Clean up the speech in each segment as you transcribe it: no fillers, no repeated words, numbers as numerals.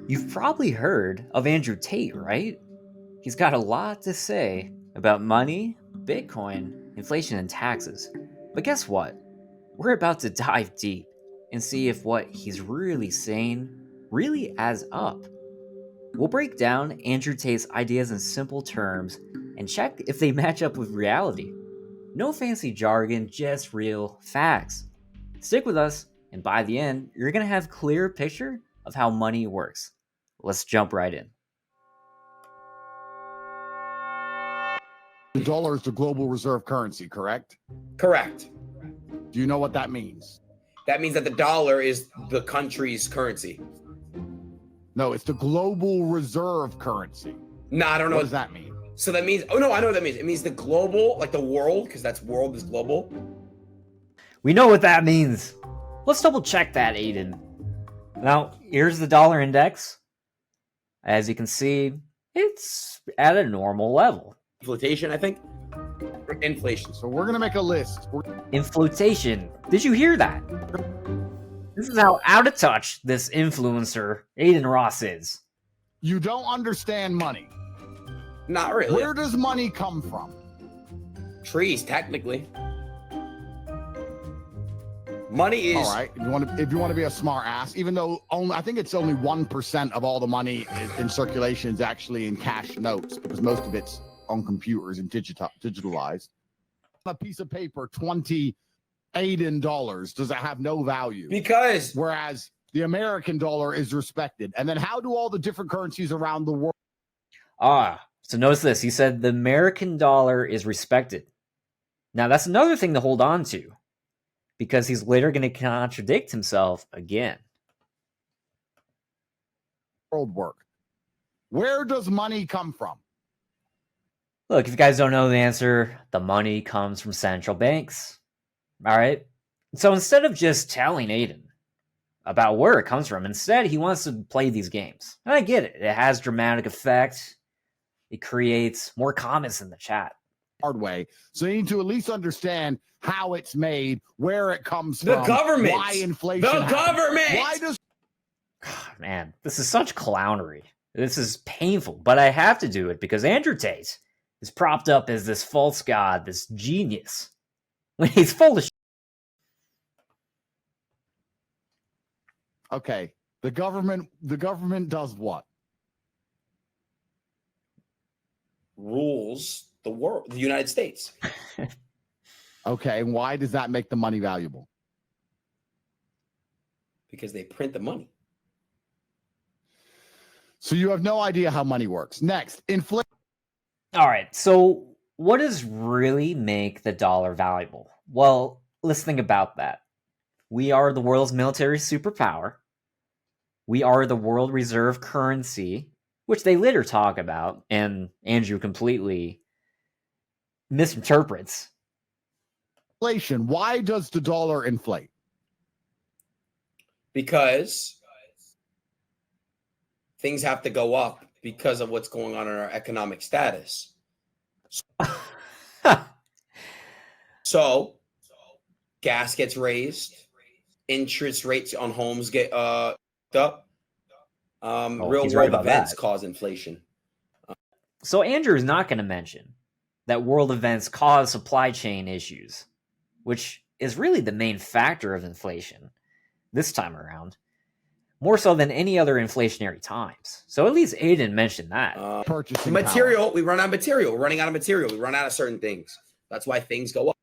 You've probably heard of Andrew Tate, right? He's got a lot to say about money, Bitcoin, inflation, and taxes. But guess what? We're about to dive deep and see if what he's really saying really adds up. We'll break down Andrew Tate's ideas in simple terms and check if they match up with reality. No fancy jargon, just real facts. Stick with us, and by the end, you're going to have a clear picture of how money works. Let's jump right in. The dollar is the global reserve currency, correct? Correct. Do you know what that means? That means that the dollar is the country's currency. No, it's the global reserve currency. No, I don't know. What does that mean? So that means, oh no, I know what that means. It means the global, like the world, because that's world is global. We know what that means. Let's double check that, Aiden. Now, here's the dollar index. As you can see, it's at a normal level. Inflation, I think. Inflation. So we're going to make a list. Inflation. Did you hear that? This is how out of touch this influencer, Aiden Ross, is. You don't understand money. Not really. Where does money come from? Trees, technically. Money is all right. If you want to be a smart ass, even though I think it's only 1% of all the money in circulation is actually in cash notes, because most of it's on computers and digitalized. A piece of paper, $20 does it have no value? Because whereas the American dollar is respected. And then how do all the different currencies around the world? So notice this. He said the American dollar is respected. Now that's another thing to hold on to, because he's later going to contradict himself again. World work. Where does money come from? Look, if you guys don't know the answer, the money comes from central banks. All right. So instead of just telling Aiden about where it comes from, instead he wants to play these games. And I get it. It has dramatic effect. It creates more comments in the chat. Hard way. So you need to at least understand how it's made, where it comes the from, government, why inflation. The happens. government. Why does? God, man, this is such clownery. This is painful, but I have to do it because Andrew Tate is propped up as this false god, this genius, when he's full of shit. Okay, the government does what? Rules the world, the United States. Okay, and why does that make the money valuable? Because they print the money. So you have no idea how money works. Next, inflation. All right, so what does really make the dollar valuable? Well, let's think about that. We are the world's military superpower. We are the world reserve currency, which they later talk about, and Andrew completely misinterprets. Inflation. Why does the dollar inflate? Because things have to go up because of what's going on in our economic status. So gas gets raised, interest rates on homes get up. Real world events cause inflation. So Andrew is not going to mention that world events cause supply chain issues, which is really the main factor of inflation this time around, more so than any other inflationary times. So at least Aiden mentioned that. Purchasing material, power. we run out of material. We're running out of material. We run out of certain things. That's why things go up.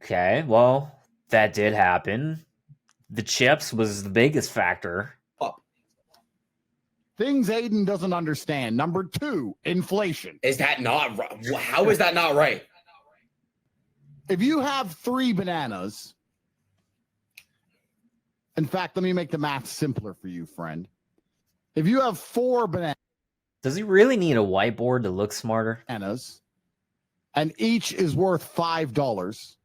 Okay, well, that did happen. The chips was the biggest factor. Up. Things Aiden doesn't understand. Number 2, inflation. Is that not right? How is that not right? If you have 3 bananas, in fact, let me make the math simpler for you, friend. If you have 4 bananas. Does he really need a whiteboard to look smarter? And each is worth $5.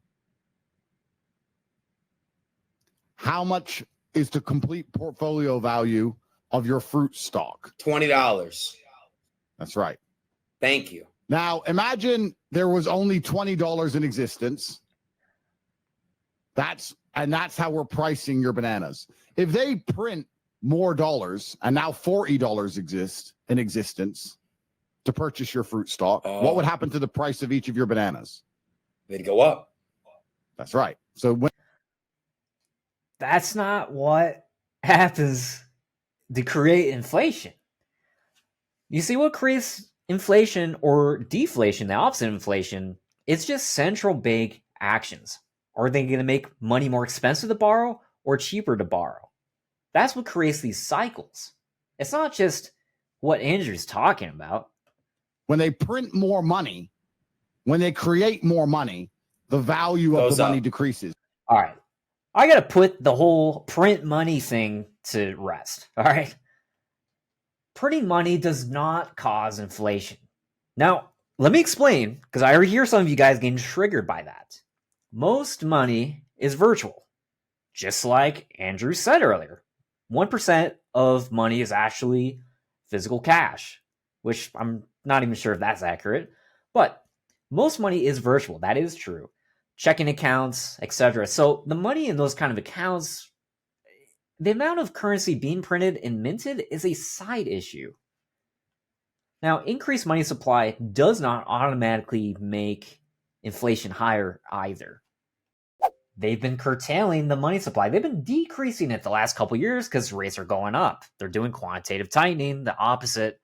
How much is the complete portfolio value of your fruit stock? $20. That's right. Thank you. Now, imagine there was only $20 in existence. That's how we're pricing your bananas. If they print more dollars, and now $40 exist in existence to purchase your fruit stock, what would happen to the price of each of your bananas? They'd go up. That's right. So when That's not what happens to create inflation. You see, what creates inflation or deflation, the opposite of inflation, it's just central bank actions. Are they going to make money more expensive to borrow or cheaper to borrow? That's what creates these cycles. It's not just what Andrew's talking about. when they print more money, when they create more money, the value of Goes the money up. decreases. All right. I got to put the whole print money thing to rest. All right. Printing money does not cause inflation. Now, let me explain, because I already hear some of you guys getting triggered by that. Most money is virtual, just like Andrew said earlier. 1% of money is actually physical cash, which I'm not even sure if that's accurate, but most money is virtual. That is true. Checking accounts, etc. So the money in those kind of accounts, the amount of currency being printed and minted is a side issue. Now, increased money supply does not automatically make inflation higher either. They've been curtailing the money supply. They've been decreasing it the last couple years because rates are going up. They're doing quantitative tightening, the opposite.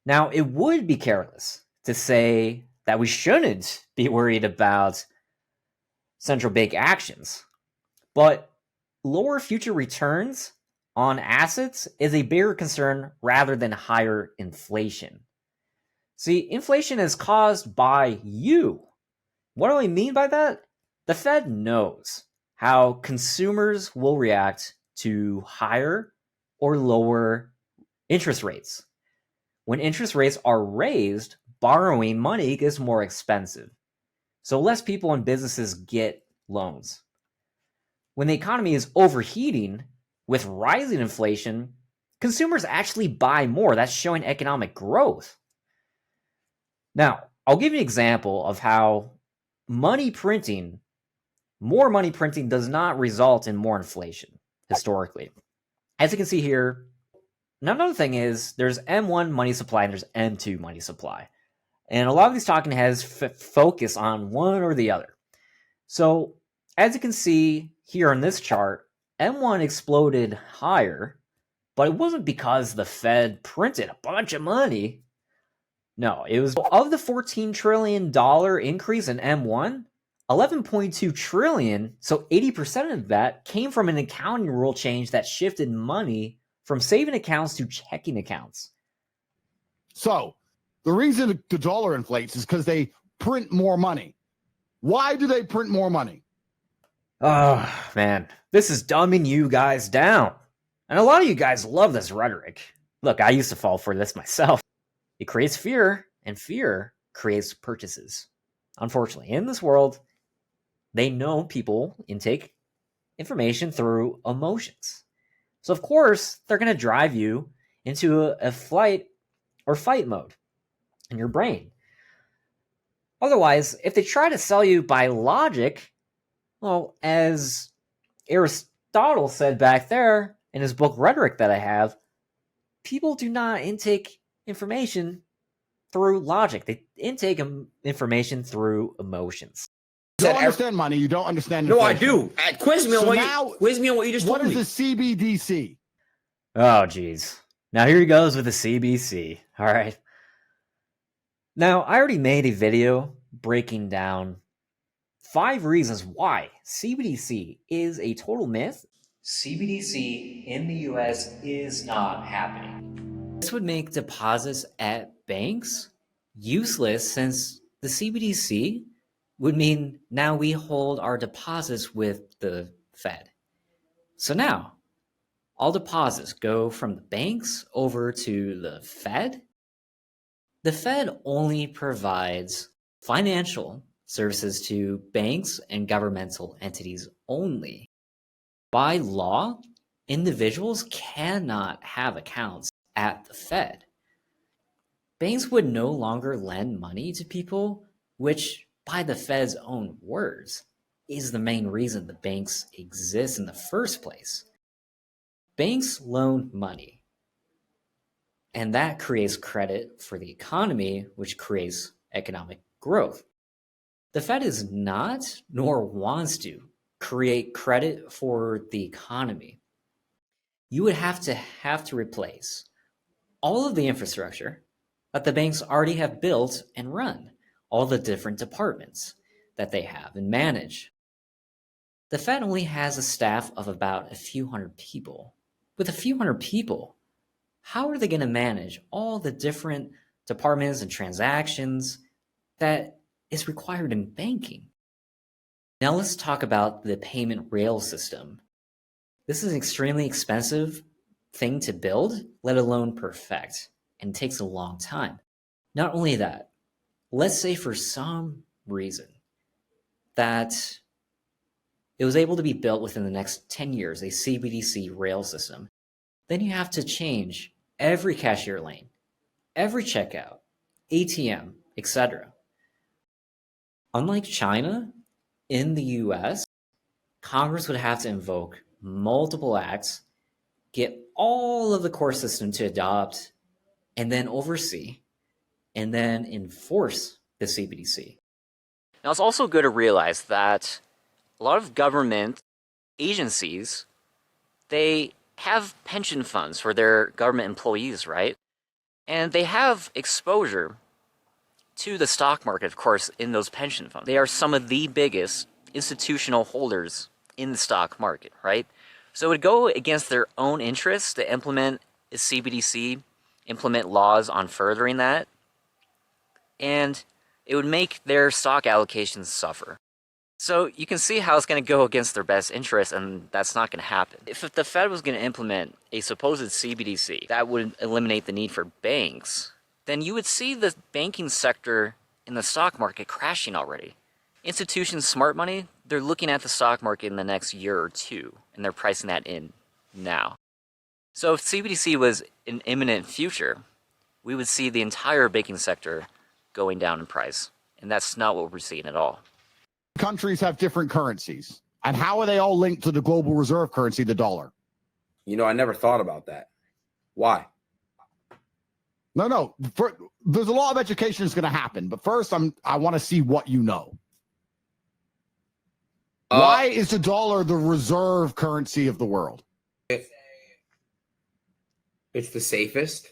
Now, it would be careless to say that we shouldn't be worried about central bank actions, but lower future returns on assets is a bigger concern rather than higher inflation. See, inflation is caused by you. What do I mean by that? The Fed knows how consumers will react to higher or lower interest rates. When interest rates are raised, borrowing money gets more expensive. So less people and businesses get loans. When the economy is overheating with rising inflation, consumers actually buy more. That's showing economic growth. Now, I'll give you an example of how more money printing does not result in more inflation historically. As you can see here, now another thing is there's M1 money supply and there's M2 money supply. And a lot of these talking heads focus on one or the other. So as you can see here on this chart, M1 exploded higher, but it wasn't because the Fed printed a bunch of money. No, it was of the $14 trillion increase in M1, 11.2 trillion, so 80% of that came from an accounting rule change that shifted money from saving accounts to checking accounts. So the reason the dollar inflates is because they print more money. Why do they print more money? Oh, man, this is dumbing you guys down. And a lot of you guys love this rhetoric. Look, I used to fall for this myself. It creates fear, and fear creates purchases. Unfortunately, in this world, they know people intake information through emotions. So, of course, they're going to drive you into a flight or fight mode in your brain. Otherwise, if they try to sell you by logic, well, as Aristotle said back there in his book Rhetoric that I have, people do not intake information through logic. They intake information through emotions. You don't understand money. You don't understand No, I inflation. do. Quiz me on So what now, quiz me on what you just what told is me. the CBDC? Oh, geez. Now here he goes with the CBC. All right. Now, I already made a video breaking down 5 reasons why CBDC is a total myth. CBDC in the US is not happening. This would make deposits at banks useless since the CBDC would mean now we hold our deposits with the Fed. So now, all deposits go from the banks over to the Fed. The Fed only provides financial services to banks and governmental entities only. By law, individuals cannot have accounts at the Fed. Banks would no longer lend money to people, which, by the Fed's own words, is the main reason the banks exist in the first place. Banks loan money, and that creates credit for the economy, which creates economic growth. The Fed is not, nor wants to, create credit for the economy. You would have to replace all of the infrastructure that the banks already have built and run, all the different departments that they have and manage. The Fed only has a staff of about a few hundred people. With a few hundred people, how are they going to manage all the different departments and transactions that is required in banking? Now let's talk about the payment rail system. This is an extremely expensive thing to build, let alone perfect, and takes a long time. Not only that, let's say for some reason that it was able to be built within the next 10 years, a CBDC rail system. Then you have to change every cashier lane, every checkout, ATM, etc. Unlike China, in the US, Congress would have to invoke multiple acts, get all of the core system to adopt, and then oversee, and then enforce the CBDC. Now, it's also good to realize that a lot of government agencies, they have pension funds for their government employees, right? And they have exposure to the stock market, of course, in those pension funds. They are some of the biggest institutional holders in the stock market, right? So it would go against their own interests to implement a CBDC, implement laws on furthering that, and it would make their stock allocations suffer. So you can see how it's going to go against their best interests, and that's not going to happen. If the Fed was going to implement a supposed CBDC that would eliminate the need for banks, then you would see the banking sector in the stock market crashing already. Institutions smart money, they're looking at the stock market in the next year or two, and they're pricing that in now. So if CBDC was an imminent future, we would see the entire banking sector going down in price, and that's not what we're seeing at all. Countries have different currencies. And how are they all linked to the global reserve currency, the dollar? You know, I never thought about that. Why? No. There's a lot of education that's going to happen. But first, I want to see what you know. Why is the dollar the reserve currency of the world? It's the safest.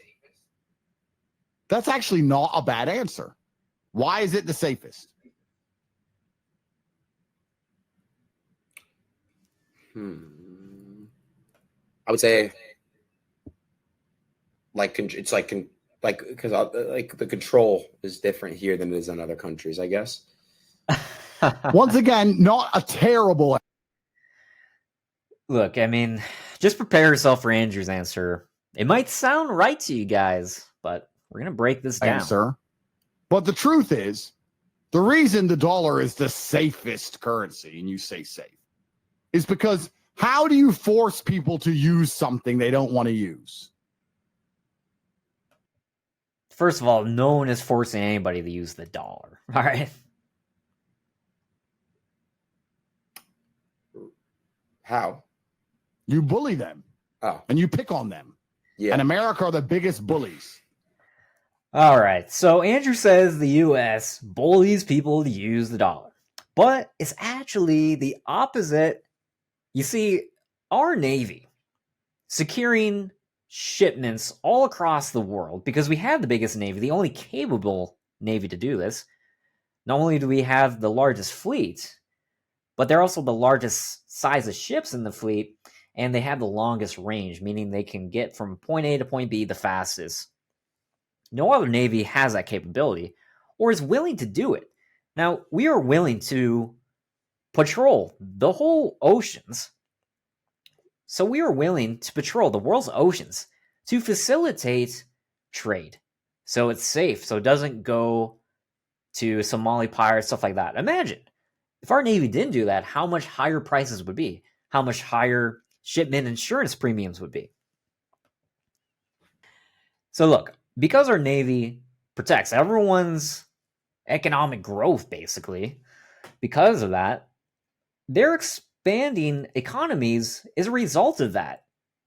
That's actually not a bad answer. Why is it the safest? I would say, it's because the control is different here than it is in other countries, I guess. Once again, not a terrible. Look, I mean, just prepare yourself for Andrew's answer. It might sound right to you guys, but we're going to break this down. Answer. But the truth is, the reason the dollar is the safest currency, and you say safe, is because how do you force people to use something they don't want to use? First of all, no one is forcing anybody to use the dollar. All right. How? You bully them. Oh. And you pick on them. Yeah. And America are the biggest bullies. All right. So Andrew says the US bullies people to use the dollar. But it's actually the opposite. You see, our Navy securing shipments all across the world, because we have the biggest Navy, the only capable Navy to do this. Not only do we have the largest fleet, but they're also the largest size of ships in the fleet, and they have the longest range, meaning they can get from point A to point B the fastest. No other Navy has that capability or is willing to do it. Now, we are willing to patrol the whole oceans. So we are willing to patrol the world's oceans to facilitate trade. So it's safe, so it doesn't go to Somali pirates, stuff like that. Imagine if our Navy didn't do that, how much higher prices would be, how much higher shipment insurance premiums would be. So look, because our Navy protects everyone's economic growth, basically, because of that, they're expanding economies as a result of that,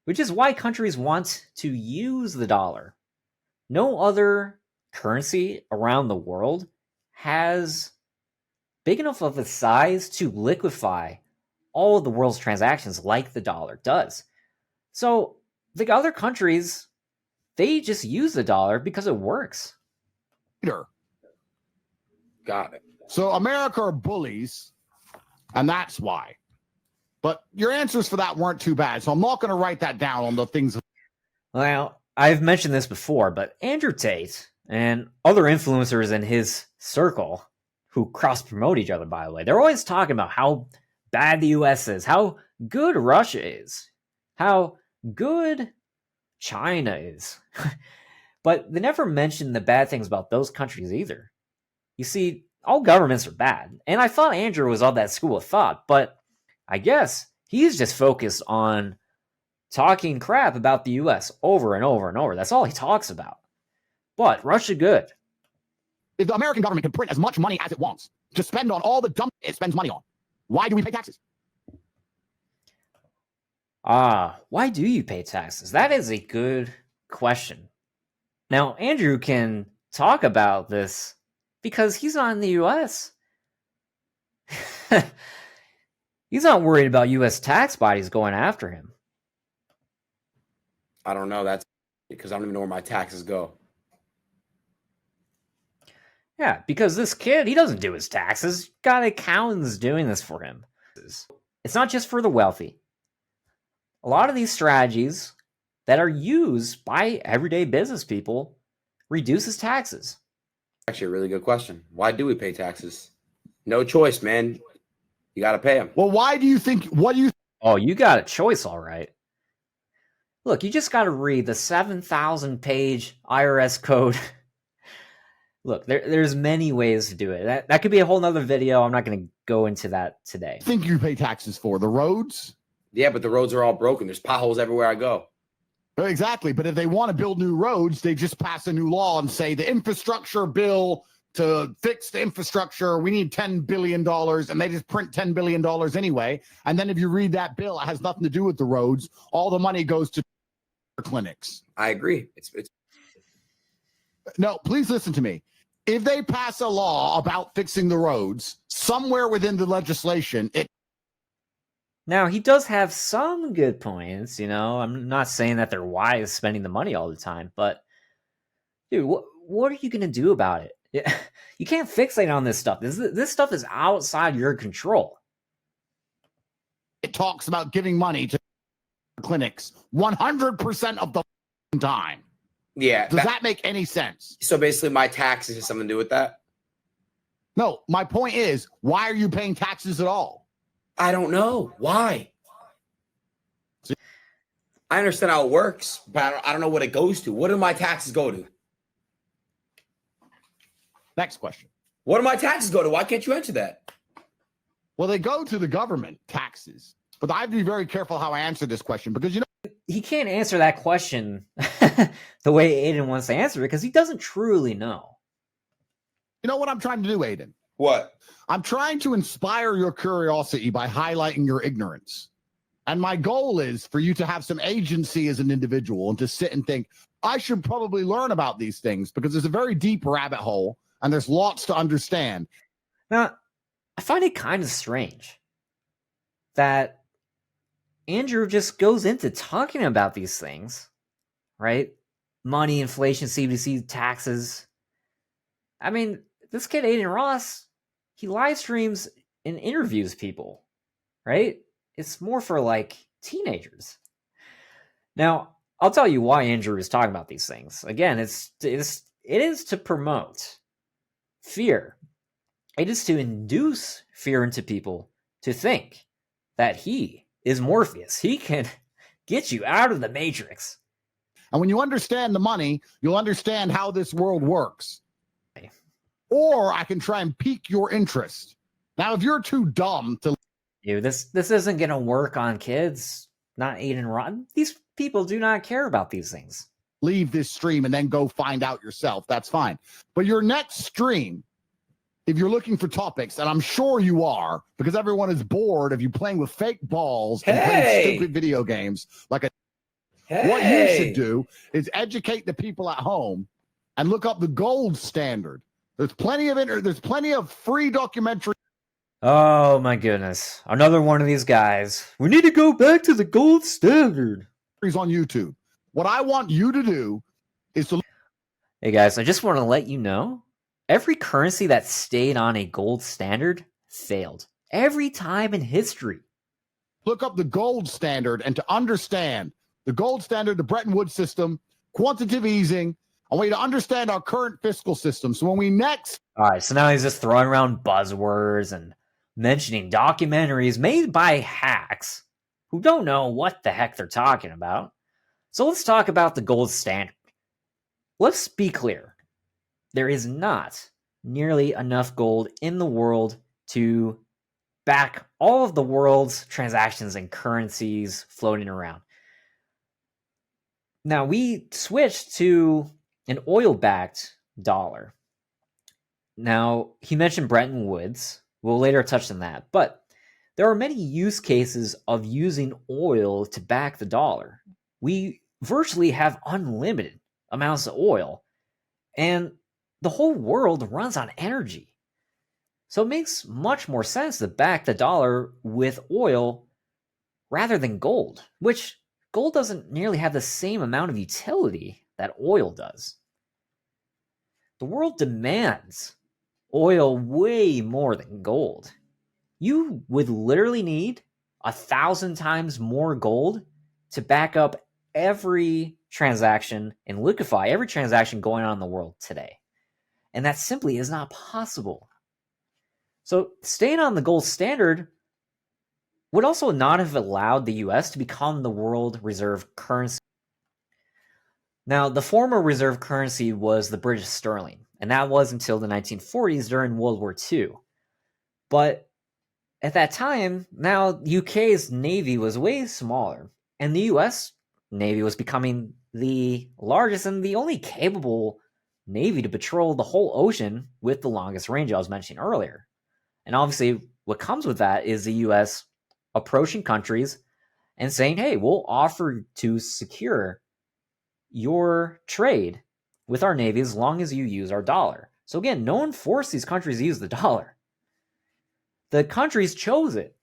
which is why countries want to use the dollar. No other currency around the world has big enough of a size to liquefy all of the world's transactions like the dollar does. So the other countries, they just use the dollar because it works. Got it. So America are bullies, and that's why. But your answers for that weren't too bad, so I'm not going to write that down on the things. Well, I've mentioned this before, but Andrew Tate and other influencers in his circle who cross-promote each other, by the way, they're always talking about how bad the US is, how good Russia is, how good China is. But they never mention the bad things about those countries either. You see, all governments are bad. And I thought Andrew was of that school of thought, but I guess he's just focused on talking crap about the US over and over and over. That's all he talks about. But Russia good. If the American government can print as much money as it wants to spend on all the dumb it spends money on, why do we pay taxes? Why do you pay taxes? That is a good question. Now, Andrew can talk about this because he's not in the US. He's not worried about US tax bodies going after him. I don't know. That's because I don't even know where my taxes go. Yeah, because this kid, he doesn't do his taxes. Got accountants doing this for him. It's not just for the wealthy. A lot of these strategies that are used by everyday business people reduces taxes. Actually, a really good question. Why do we pay taxes? No choice, man. You got to pay them. Well, why do you think, what do you Oh, you got a choice, all right. Look, you just got to read the 7,000 page IRS code. Look, there's many ways to do it. That could be a whole nother video. I'm not going to go into that today. think you pay taxes for? The roads? Yeah, but the roads are all broken. There's potholes everywhere I go. Exactly. But if they want to build new roads, they just pass a new law and say the infrastructure bill to fix the infrastructure, we need $10 billion. And they just print $10 billion anyway. And then if you read that bill, it has nothing to do with the roads. All the money goes to clinics. I agree. It's No, please listen to me. If they pass a law about fixing the roads, somewhere within the legislation, it Now, he does have some good points, you know. I'm not saying that they're wise spending the money all the time, but dude, what are you going to do about it? You can't fixate on this stuff. This stuff is outside your control. it talks about giving money to clinics 100% of the time. yeah. Does that make any sense? So basically, my taxes has something to do with that. No, my point is, why are you paying taxes at all? I don't know why. I understand how it works, but I don't know what it goes to. What do my taxes go to? Next question. What do my taxes go to? Why can't you answer that? Well, they go to the government taxes, but I have to be very careful how I answer this question because, you know, He can't answer that question the way Aiden wants to answer it because he doesn't truly know. what I'm trying to do, Aiden? What? I'm trying to inspire your curiosity by highlighting your ignorance. And my goal is for you to have some agency as an individual and to sit and think, I should probably learn about these things because there's a very deep rabbit hole and there's lots to understand. Now, I find it kind of strange that Andrew just goes into talking about these things, right? Money, inflation, CBDC, taxes. I mean, this kid, Aiden Ross, he live streams and interviews people, right? It's more for like teenagers. Now, I'll tell you why Andrew is talking about these things. Again, it is to promote fear. It is to induce fear into people to think that he is Morpheus. He can get you out of the matrix. And when you understand the money, you'll understand how this world works. Or I can try and pique your interest. Now, if you're too dumb to Dude, this isn't going to work on kids. Not Aiden Rotten. These people do not care about these things. leave this stream and then go find out yourself, that's fine. But your next stream, if you're looking for topics, and I'm sure you are, because everyone is bored of you playing with fake balls and playing stupid video games like a What you should Hey, do is educate the people at home and look up the gold standard. There's plenty of free documentary Oh my goodness. Another one of these guys. We need to go back to the gold standard. on YouTube. What I want you to do is to Hey guys, I just want to let you know every currency that stayed on a gold standard failed. Every time in history. look up the gold standard and to understand the gold standard, the Bretton Woods system, quantitative easing. I want you to understand our current fiscal system. So when we next Alright, so now he's just throwing around buzzwords and mentioning documentaries made by hacks who don't know what the heck they're talking about. So let's talk about the gold standard. Let's be clear. There is not nearly enough gold in the world to back all of the world's transactions and currencies floating around. Now, we switched to an oil-backed dollar. Now, he mentioned Bretton Woods. We'll later touch on that. But there are many use cases of using oil to back the dollar. We virtually have unlimited amounts of oil, and the whole world runs on energy. So it makes much more sense to back the dollar with oil rather than gold, which gold doesn't nearly have the same amount of utility that oil does. The world demands oil way more than gold. You would literally need 1,000 times more gold to back up every transaction and liquefy every transaction going on in the world today. And that simply is not possible. So staying on the gold standard would also not have allowed the US to become the world reserve currency. Now, the former reserve currency was the British sterling, and that was until the 1940s during World War II. But at that time, now UK's navy was way smaller, and the US navy was becoming the largest and the only capable navy to patrol the whole ocean with the longest range I was mentioning earlier. And obviously, what comes with that is the US approaching countries and saying, hey, we'll offer to secure your trade with our navy as long as you use our dollar. So again, no one forced these countries to use the dollar. The countries chose it,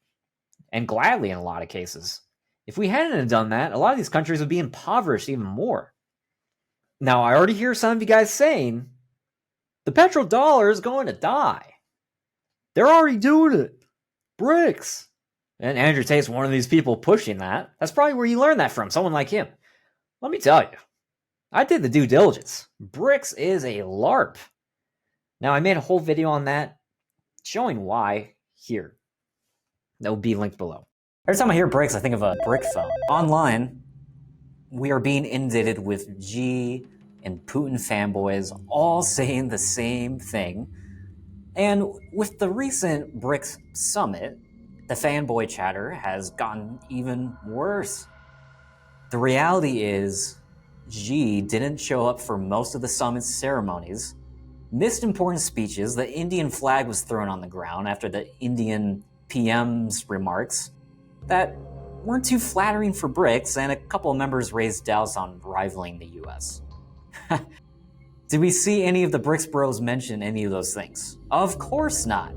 and gladly in a lot of cases. If we hadn't done that, a lot of these countries would be impoverished even more. Now, I already hear some of you guys saying, the petrodollar is going to die. They're already doing it. BRICS. And Andrew Tate's one of these people pushing that. That's probably where you learned that from, someone like him. Let me tell you, I did the due diligence. BRICS is a LARP. Now, I made a whole video on that, showing why here. That will be linked below. Every time I hear BRICS, I think of a brick phone. Online, we are being inundated with Xi and Putin fanboys all saying the same thing. And with the recent BRICS summit, the fanboy chatter has gotten even worse. The reality is, Xi didn't show up for most of the summit's ceremonies, missed important speeches, the Indian flag was thrown on the ground after the Indian PM's remarks that weren't too flattering for BRICS, and a couple of members raised doubts on rivaling the US. Did we see any of the BRICS bros mention any of those things? Of course not.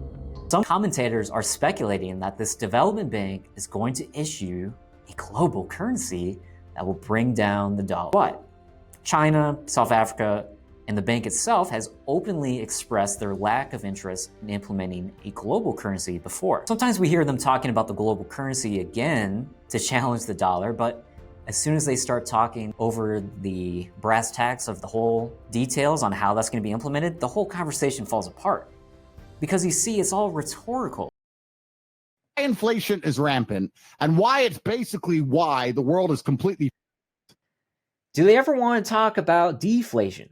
Some commentators are speculating that this development bank is going to issue a global currency that will bring down the dollar. But China, South Africa, and the bank itself has openly expressed their lack of interest in implementing a global currency before. Sometimes we hear them talking about the global currency again to challenge the dollar, but as soon as they start talking over the brass tacks of the whole details on how that's going to be implemented, the whole conversation falls apart. Because you see, it's all rhetorical. inflation is rampant and why it's basically why the world is completely. Do they ever want to talk about deflation?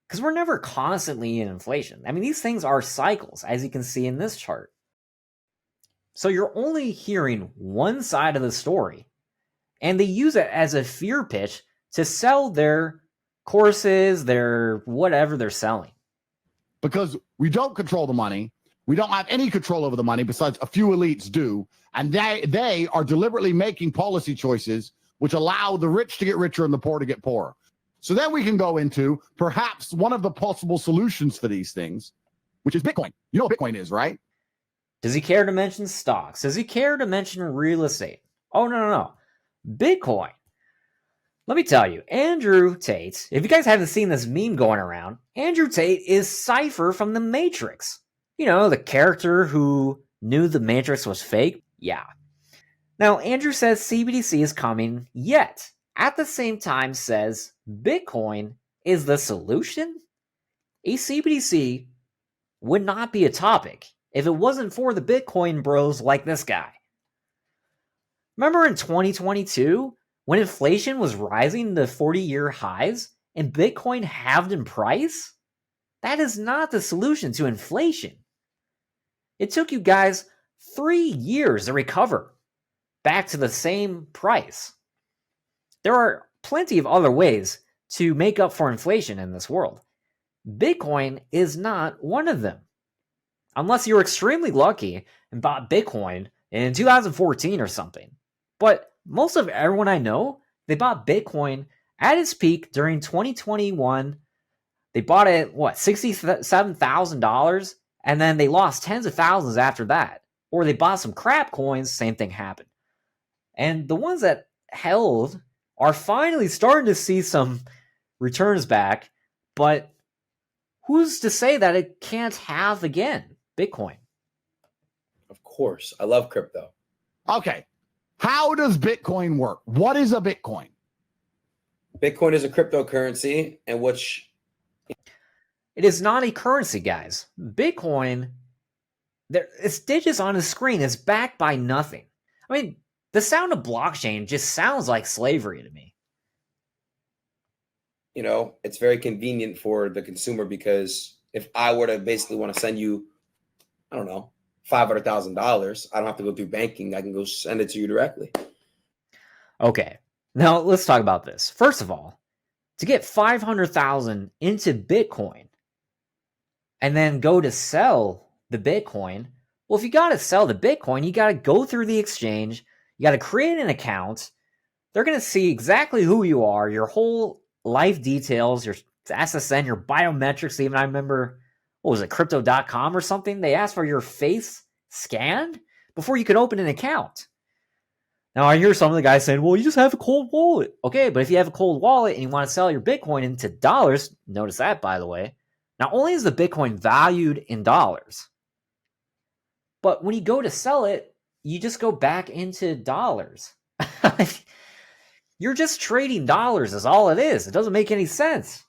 Because we're never constantly in inflation. I mean, these things are cycles, as you can see in this chart. So you're only hearing one side of the story, and they use it as a fear pitch to sell their courses, their whatever they're selling. Because we don't control the money. We don't have any control over the money besides a few elites do. And they are deliberately making policy choices which allow the rich to get richer and the poor to get poorer. So then we can go into perhaps one of the possible solutions for these things, which is Bitcoin. You know what Bitcoin is, right? Does he care to mention stocks? Does he care to mention real estate? Oh, no. Bitcoin. Let me tell you, Andrew Tate, if you guys haven't seen this meme going around, Andrew Tate is Cypher from The Matrix. You know, the character who knew The Matrix was fake? Yeah. Now, Andrew says CBDC is coming, yet at the same time says Bitcoin is the solution? A CBDC would not be a topic if it wasn't for the Bitcoin bros like this guy. Remember in 2022, when inflation was rising to 40-year highs and Bitcoin halved in price? That is not the solution to inflation. It took you guys 3 years to recover back to the same price. There are plenty of other ways to make up for inflation in this world. Bitcoin is not one of them. Unless you're extremely lucky and bought Bitcoin in 2014 or something. But most of everyone I know, they bought Bitcoin at its peak during 2021. They bought it, $67,000, and then they lost tens of thousands after that. Or they bought some crap coins, same thing happened. And the ones that held are finally starting to see some returns back, but who's to say that it can't have again, Bitcoin? Of course. I love crypto. Okay. How does Bitcoin work? What is a Bitcoin? Bitcoin is a cryptocurrency in which it is not a currency, guys. Bitcoin, it's digits on a screen. It's backed by nothing. I mean, the sound of blockchain just sounds like slavery to me. You know, it's very convenient for the consumer because if I were to basically want to send you, I don't know, $500,000, I don't have to go through banking. I can go send it to you directly. Okay, now let's talk about this. First of all, to get 500,000 into Bitcoin and then go to sell the Bitcoin, well, if you got to sell the Bitcoin, you got to go through the exchange. You got to create an account. They're going to see exactly who you are, your whole life details, your SSN, your biometrics. Even I remember, what was it, crypto.com or something? They asked for your face scanned before you could open an account. Now, I hear some of the guys saying, well, you just have a cold wallet. Okay, but if you have a cold wallet and you want to sell your Bitcoin into dollars, notice that, by the way, not only is the Bitcoin valued in dollars, but when you go to sell it, you just go back into dollars. You're just trading dollars is all it is. It doesn't make any sense.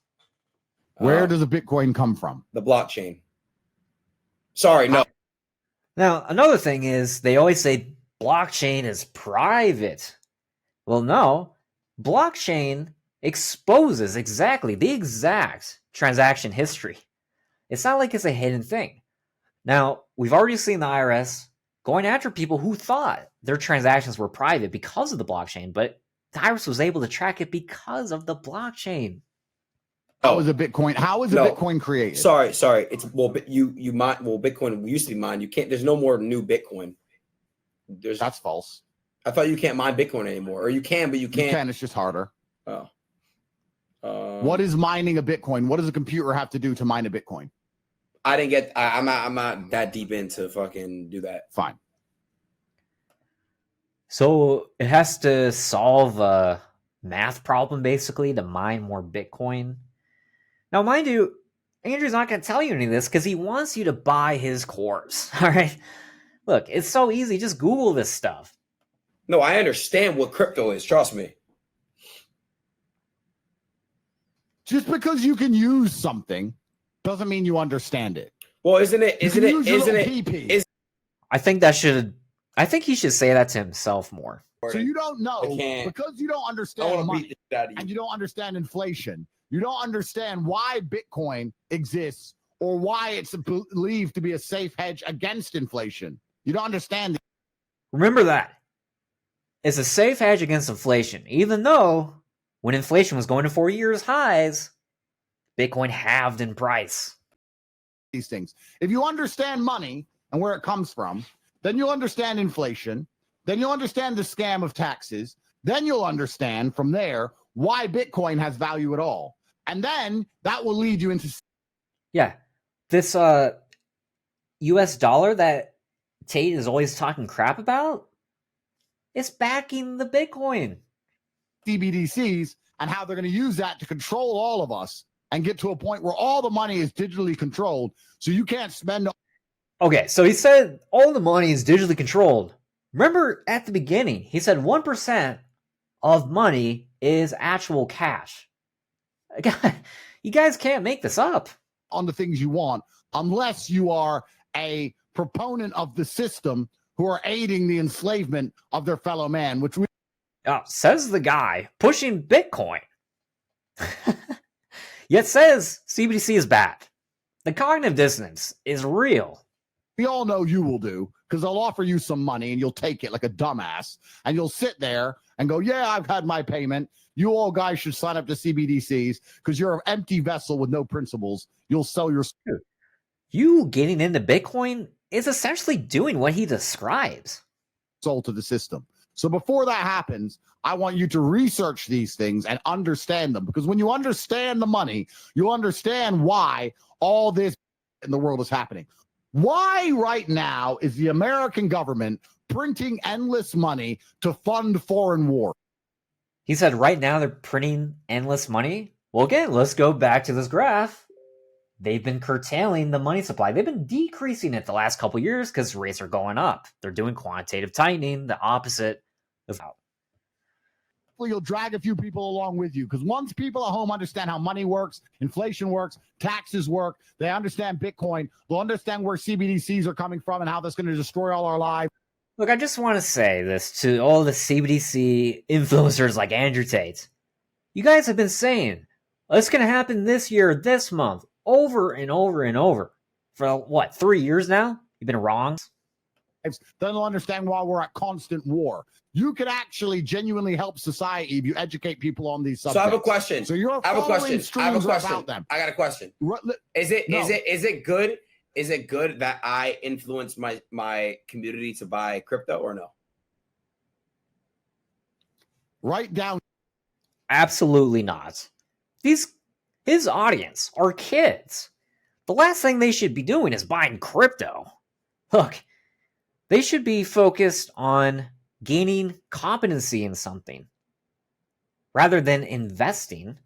Where does a Bitcoin come from? The blockchain. Sorry, no. Now, another thing is they always say blockchain is private. Well, no. Blockchain exposes the exact transaction history. It's not like it's a hidden thing. Now, we've already seen the IRS going after people who thought their transactions were private because of the blockchain, but the IRS was able to track it because of the blockchain. How is a Bitcoin? How is a Bitcoin created? Sorry. It's you mine. Well, Bitcoin used to be mined. You can't. There's no more new Bitcoin. That's false. I thought you can't mine Bitcoin anymore, or you can, but you can't. You can. It's just harder. Oh. What is mining a Bitcoin? What does a computer have to do to mine a Bitcoin? I didn't get. I'm not that deep into fucking do that. Fine. So it has to solve a math problem basically to mine more Bitcoin. Now, mind you, Andrew's not going to tell you any of this because he wants you to buy his course. All right. Look, it's so easy. Just Google this stuff. No, I understand what crypto is. Trust me. Just because you can use something doesn't mean you understand it. Well, isn't it? I think he should say that to himself more. So you don't know because you don't understand money and you don't understand inflation. You don't understand why Bitcoin exists or why it's believed to be a safe hedge against inflation. You don't understand it. Remember that. It's a safe hedge against inflation, even though when inflation was going to 4 years highs, Bitcoin halved in price. These things. If you understand money and where it comes from, then you'll understand inflation. Then you'll understand the scam of taxes. Then you'll understand from there why Bitcoin has value at all. And then that will lead you into... Yeah. This US dollar that Tate is always talking crap about, it's backing the Bitcoin. CBDCs and how they're going to use that to control all of us and get to a point where all the money is digitally controlled. So you can't spend... Okay, so he said all the money is digitally controlled. Remember at the beginning, he said 1% of money is actual cash. You guys can't make this up. On the things you want, unless you are a proponent of the system who are aiding the enslavement of their fellow man, which we... Says the guy pushing Bitcoin. Yet says CBDC is bad. The cognitive dissonance is real. We all know you will do, because they'll offer you some money and you'll take it like a dumbass, and you'll sit there and go, yeah, I've had my payment. You all guys should sign up to CBDCs because you're an empty vessel with no principles. You'll sell your... You getting into Bitcoin is essentially doing what he describes. Soul to the system. So before that happens, I want you to research these things and understand them, because when you understand the money, you understand why all this in the world is happening. Why right now is the American government printing endless money to fund foreign war? He said right now they're printing endless money. Well, again, let's go back to this graph. They've been curtailing the money supply. They've been decreasing it the last couple years because rates are going up. They're doing quantitative tightening, the opposite of how. You'll drag a few people along with you, because once people at home understand how money works, inflation works, taxes work, they understand Bitcoin, they'll understand where CBDCs are coming from and how that's going to destroy all our lives. Look, I just want to say this to all the CBDC influencers like Andrew Tate. You guys have been saying, it's going to happen this year, this month, over and over and over. For what, 3 years now? You've been wrong. Then they'll understand why we're at constant war. You could actually genuinely help society if you educate people on these subjects. So I have a question. So you're I have a question. I have a question. About them. I got a question. Is it good? Is it good that I influence my community to buy crypto or no? Write down. Absolutely not. His audience are kids. The last thing they should be doing is buying crypto. Look, they should be focused on gaining competency in something rather than investing.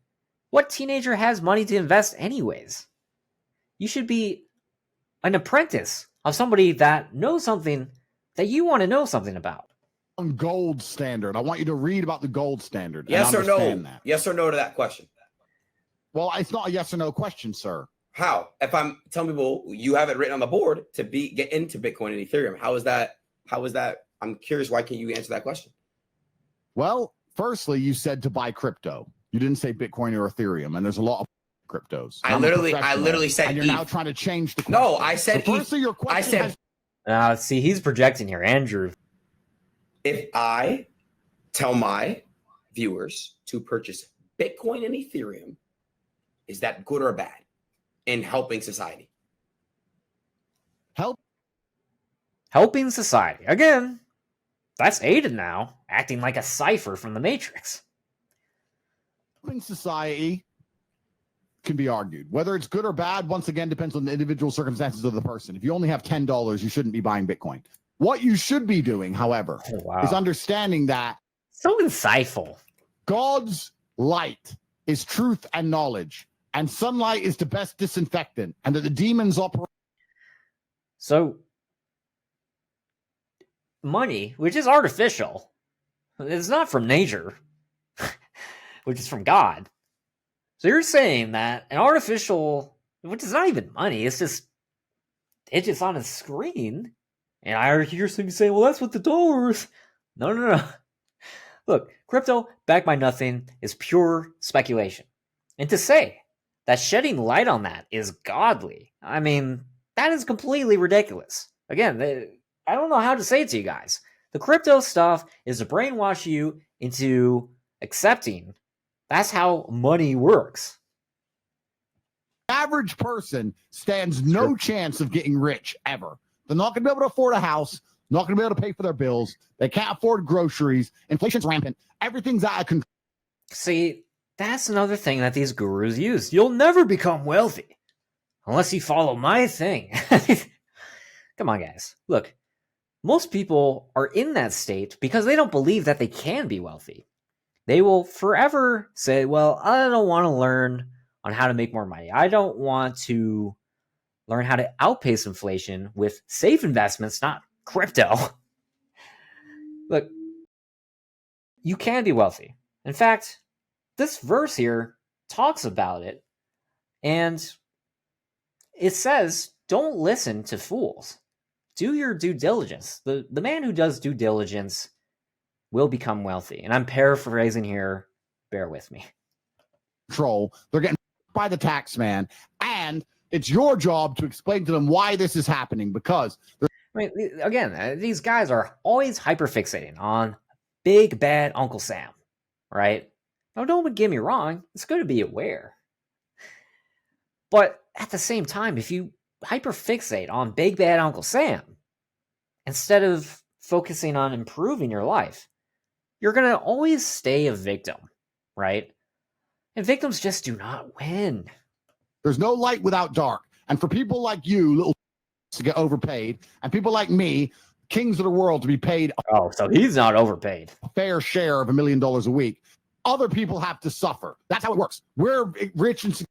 What teenager has money to invest anyways? You should be an apprentice of somebody that knows something that you want to know something about. Gold standard. I want you to read about the gold standard. Yes or no? That. Yes or no to that question? Well, it's not a yes or no question, sir. How? If I'm telling people you have it written on the board to get into Bitcoin and Ethereum, how is that? I'm curious. Why can't you answer that question? Well, firstly, you said to buy crypto. You didn't say Bitcoin or Ethereum, and there's a lot of cryptos. I literally said. And you're now trying to change the question. No, I said. So firstly, your question. See, he's projecting here, Andrew. If I tell my viewers to purchase Bitcoin and Ethereum, is that good or bad in helping society? Helping society. Again, that's Aiden now, acting like a cipher from the Matrix. Helping society can be argued. Whether it's good or bad, once again, depends on the individual circumstances of the person. If you only have $10, you shouldn't be buying Bitcoin. What you should be doing, however, is understanding that so insightful. God's light is truth and knowledge, and sunlight is the best disinfectant, and that the demons operate. So, money, which is artificial, is not from nature, which is from God. So you're saying that an artificial, which is not even money, it's just on a screen. And I hear somebody saying, well, that's what the dollar is. No. Look, crypto, backed by nothing, is pure speculation. And to say that shedding light on that is godly, I mean, that is completely ridiculous. Again, I don't know how to say it to you guys. The crypto stuff is to brainwash you into accepting that's how money works. The average person stands no chance of getting rich ever. They're not going to be able to afford a house. not going to be able to pay for their bills. They can't afford groceries. Inflation's rampant. Everything's out of control. See, that's another thing that these gurus use. You'll never become wealthy unless you follow my thing. Come on, guys. Look, most people are in that state because they don't believe that they can be wealthy. They will forever say, well, I don't want to learn on how to make more money. I don't want to learn how to outpace inflation with safe investments, not crypto. Look, you can be wealthy. In fact, this verse here talks about it, and it says, don't listen to fools. Do your due diligence. The man who does due diligence will become wealthy. And I'm paraphrasing here. Bear with me. They're getting by the tax man, and it's your job to explain to them why this is happening, because I mean, again, these guys are always hyperfixating on big bad Uncle Sam, right? Now, don't get me wrong. It's good to be aware. But at the same time, if you hyperfixate on big bad Uncle Sam, instead of focusing on improving your life, you're going to always stay a victim, right? And victims just do not win. There's no light without dark. And for people like you, little to get overpaid, and people like me, kings of the world, to be paid Oh, so he's not overpaid. a fair share of $1 million a week, other people have to suffer. That's how it works. We're rich and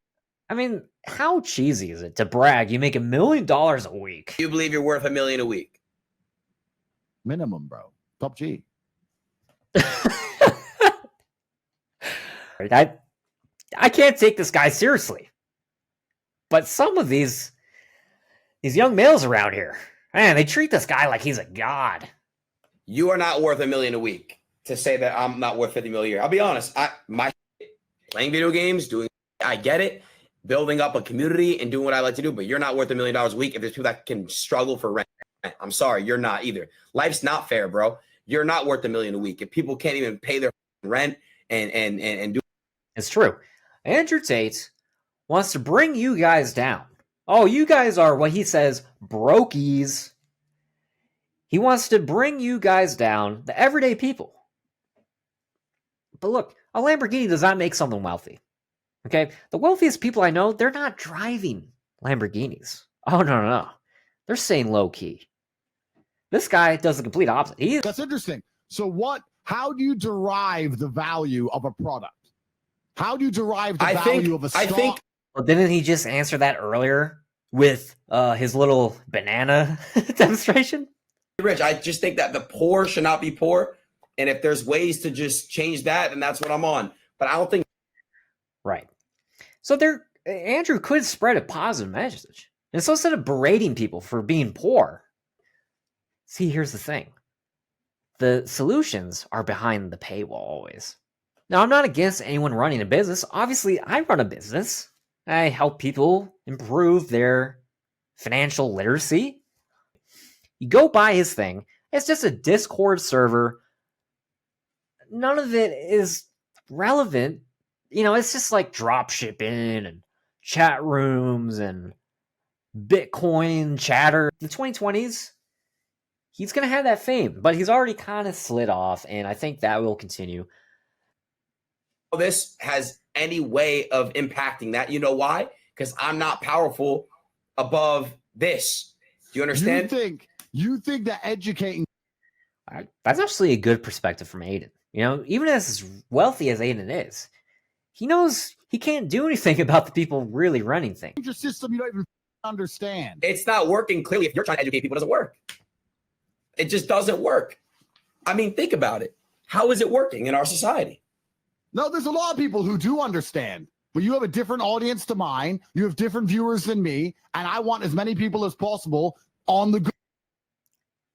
I mean, how cheesy is it to brag you make $1 million a week? You believe you're worth $1 million a week? minimum, bro. Top G. I can't take this guy seriously. But some of these young males around here, man, they treat this guy like he's a god. You are not worth $1 million a week to say that I'm not worth $50 million a year. I'll be honest. My playing video games, I get it, building up a community and doing what I like to do, but you're not worth $1 million a week if there's people that can struggle for rent. I'm sorry, you're not either. Life's not fair, bro. You're not worth $1 million a week. If people can't even pay their rent and do. It's true. Andrew Tate wants to bring you guys down. Oh, you guys are what he says, brokies. He wants to bring you guys down, the everyday people. But look, a Lamborghini does not make someone wealthy. Okay? The wealthiest people I know, they're not driving Lamborghinis. Oh, no. They're staying low key. This guy does the complete opposite. That's interesting. So how do you derive the value of a product? How do you derive the value of a stock? Well, didn't he just answer that earlier with his little banana demonstration? Rich, I just think that the poor should not be poor. And if there's ways to just change that, then that's what I'm on. But I don't think. Right. So Andrew could spread a positive message. And so instead of berating people for being poor, see, here's the thing. The solutions are behind the paywall always. Now, I'm not against anyone running a business. Obviously, I run a business. I help people improve their financial literacy. You go buy his thing. It's just a Discord server. None of it is relevant. It's just like drop shipping and chat rooms and Bitcoin chatter. In the 2020s, he's going to have that fame, but he's already kind of slid off, and I think that will continue. This has any way of impacting that. You know why? Because I'm not powerful above this. Do you understand? You think that educating. That's actually a good perspective from Aiden. Even as wealthy as Aiden is, he knows he can't do anything about the people really running things. Your system you don't even understand. It's not working. Clearly, if you're trying to educate people, it doesn't work. It just doesn't work. I mean, think about it. How is it working in our society? No, there's a lot of people who do understand, but you have a different audience to mine. You have different viewers than me, and I want as many people as possible on the good.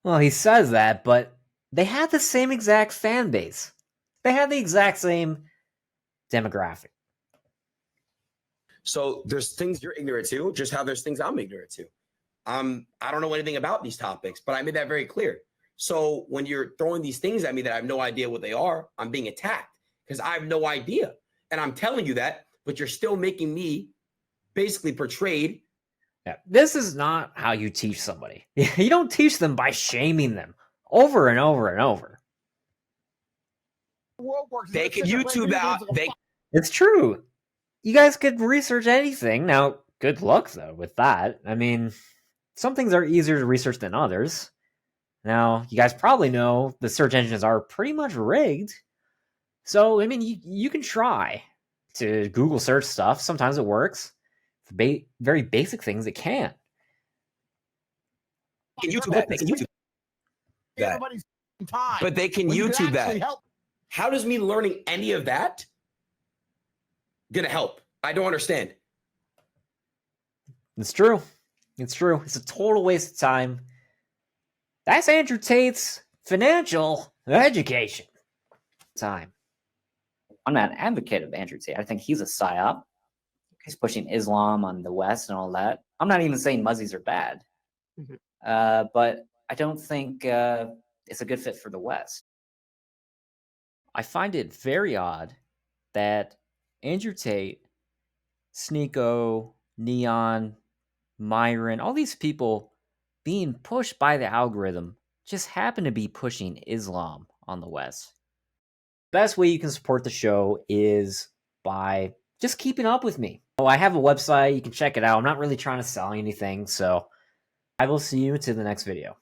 Well, he says that, but they have the same exact fan base. They have the exact same demographic. So there's things you're ignorant to, just how there's things I'm ignorant to. I don't know anything about these topics, but I made that very clear. So when you're throwing these things at me that I have no idea what they are, I'm being attacked because I have no idea. And I'm telling you that, but you're still making me basically portrayed Yeah, this is not how you teach somebody. You don't teach them by shaming them over and over and over. They can YouTube that. It's true. You guys could research anything. Now, good luck, though, with that. I mean, some things are easier to research than others. Now, you guys probably know the search engines are pretty much rigged. So, I mean, you can try to Google search stuff. Sometimes it works. For very basic things, it can. They can YouTube that. They can YouTube that. But they can YouTube that. How does me learning any of that gonna help? I don't understand. It's true. It's true. It's a total waste of time. That's Andrew Tate's financial education time. I'm not an advocate of Andrew Tate. I think he's a psyop. He's pushing Islam on the West and all that. I'm not even saying Muzzies are bad, but I don't think it's a good fit for the West. I find it very odd that Andrew Tate, Sneeko, Neon, Myron, all these people being pushed by the algorithm just happen to be pushing Islam on the West. Best way you can support the show is by just keeping up with me. Oh, I have a website. You can check it out. I'm not really trying to sell anything, so I will see you to the next video.